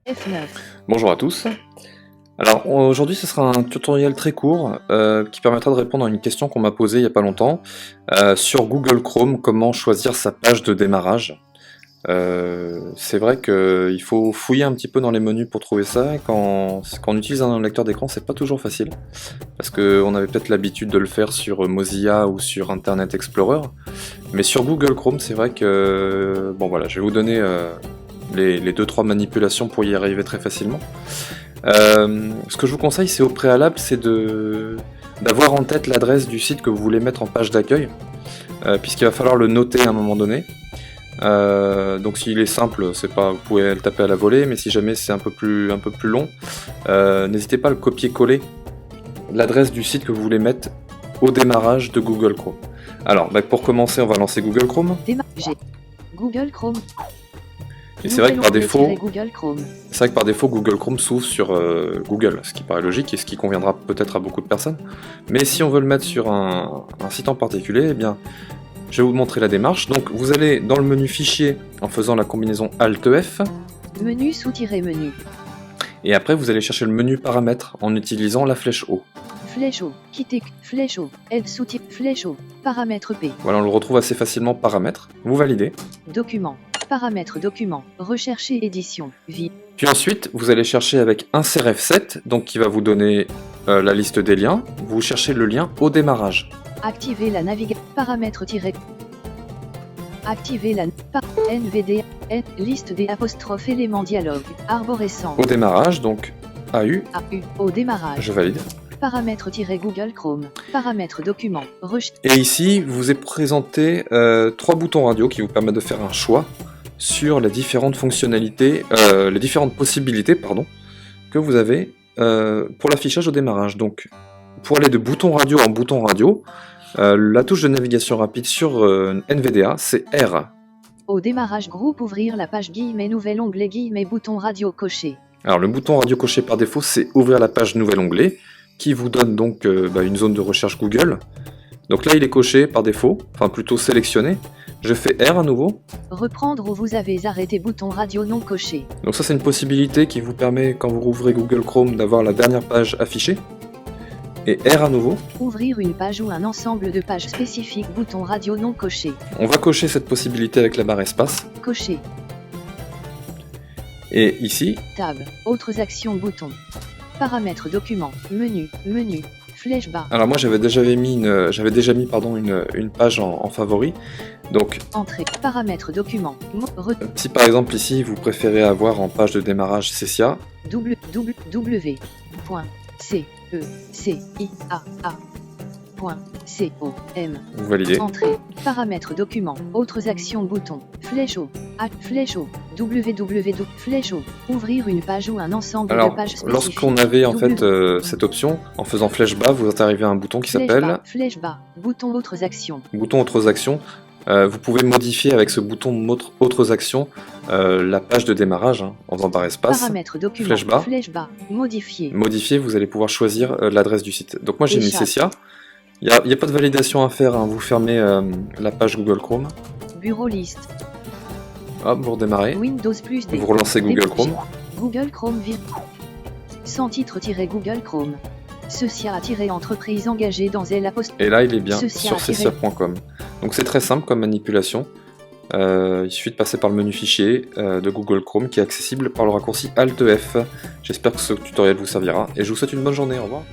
F9. Bonjour à tous. Alors aujourd'hui ce sera un tutoriel très court qui permettra de répondre à une question qu'on m'a posée il n'y a pas longtemps sur Google Chrome, comment choisir sa page de démarrage. C'est vrai qu'il faut fouiller un petit peu dans les menus pour trouver ça, et quand on utilise un lecteur d'écran c'est pas toujours facile, parce qu'on avait peut-être l'habitude de le faire sur Mozilla ou sur Internet Explorer, mais sur Google Chrome c'est vrai que, bon voilà, je vais vous donner les 2-3 manipulations pour y arriver très facilement. Ce que je vous conseille, c'est au préalable, c'est d'avoir en tête l'adresse du site que vous voulez mettre en page d'accueil, puisqu'il va falloir le noter à un moment donné. Donc s'il est simple, c'est pas, vous pouvez le taper à la volée, mais si jamais c'est un peu plus long, n'hésitez pas à le copier-coller l'adresse du site que vous voulez mettre au démarrage de Google Chrome. Alors, pour commencer, on va lancer Google Chrome. Google Chrome. Et c'est vrai que par défaut, Google Chrome s'ouvre sur Google, ce qui paraît logique et ce qui conviendra peut-être à beaucoup de personnes. Mais si on veut le mettre sur un site en particulier, eh bien, je vais vous montrer la démarche. Donc vous allez dans le menu Fichier en faisant la combinaison Alt F. Menu sous-menu. Et après vous allez chercher le menu Paramètres en utilisant la flèche haut. Flèche haut, quitter, flèche haut, L sous-type, flèche haut, paramètres P. Voilà, on le retrouve assez facilement, Paramètres. Vous validez. Document, paramètres document, rechercher édition, vie. Puis ensuite, vous allez chercher avec Insert F7, donc qui va vous donner la liste des liens. Vous cherchez le lien au démarrage. Activer la navigation, paramètres activer la NVD, liste des apostrophes éléments dialogue, arborescent. Au démarrage, donc AU. Au démarrage. Je valide. Paramètres Google Chrome, paramètres document, Et ici, vous est présenté 3 boutons radio qui vous permettent de faire un choix sur les différentes fonctionnalités, les différentes possibilités, que vous avez pour l'affichage au démarrage. Donc, pour aller de bouton radio en bouton radio, la touche de navigation rapide sur NVDA, c'est R. Au démarrage, groupe ouvrir la page guillemets, nouvel onglet guillemets, bouton radio coché. Alors, le bouton radio coché par défaut, c'est ouvrir la page nouvel onglet, qui vous donne donc une zone de recherche Google. Donc là, il est coché par défaut, enfin plutôt sélectionné. Je fais R à nouveau. Reprendre où vous avez arrêté, bouton radio non coché. Donc ça, c'est une possibilité qui vous permet, quand vous rouvrez Google Chrome, d'avoir la dernière page affichée. Et R à nouveau. Ouvrir une page ou un ensemble de pages spécifiques, bouton radio non coché. On va cocher cette possibilité avec la barre espace. Coché. Et ici. Tab, autres actions, bouton. Paramètres document, menu, flèche bas. Alors moi j'avais déjà mis une page en favori. Donc entrée, paramètres document. Si par exemple ici vous préférez avoir en page de démarrage Cecia. www.cecia.com. Vous validez. Entrée, paramètres document, autres actions, bouton, flèche haut, flèche haut, ouvrir une page ou un ensemble de pages spécifiques. Lorsqu'on avait en fait cette option, en faisant flèche bas, vous êtes arrivé à un bouton qui s'appelle flèche bas, bouton autres actions. Bouton autres actions. Vous pouvez modifier avec ce bouton autres actions la page de démarrage en faisant barre espace. Paramètres document, flèche bas, modifier. Modifier, vous allez pouvoir choisir l'adresse du site. Donc moi j'ai mis Cecia. Il n'y a pas de validation à faire, vous fermez la page Google Chrome. Bureau liste. Hop, vous redémarrez. Windows plus vous relancez Google Chrome. Google Chrome sans titre Google Chrome. Cecia-entreprise engagée dans L apostrophe. Et là il est bien sur cecia.com. Donc c'est très simple comme manipulation. Il suffit de passer par le menu fichier de Google Chrome qui est accessible par le raccourci Alt F. J'espère que ce tutoriel vous servira et je vous souhaite une bonne journée. Au revoir.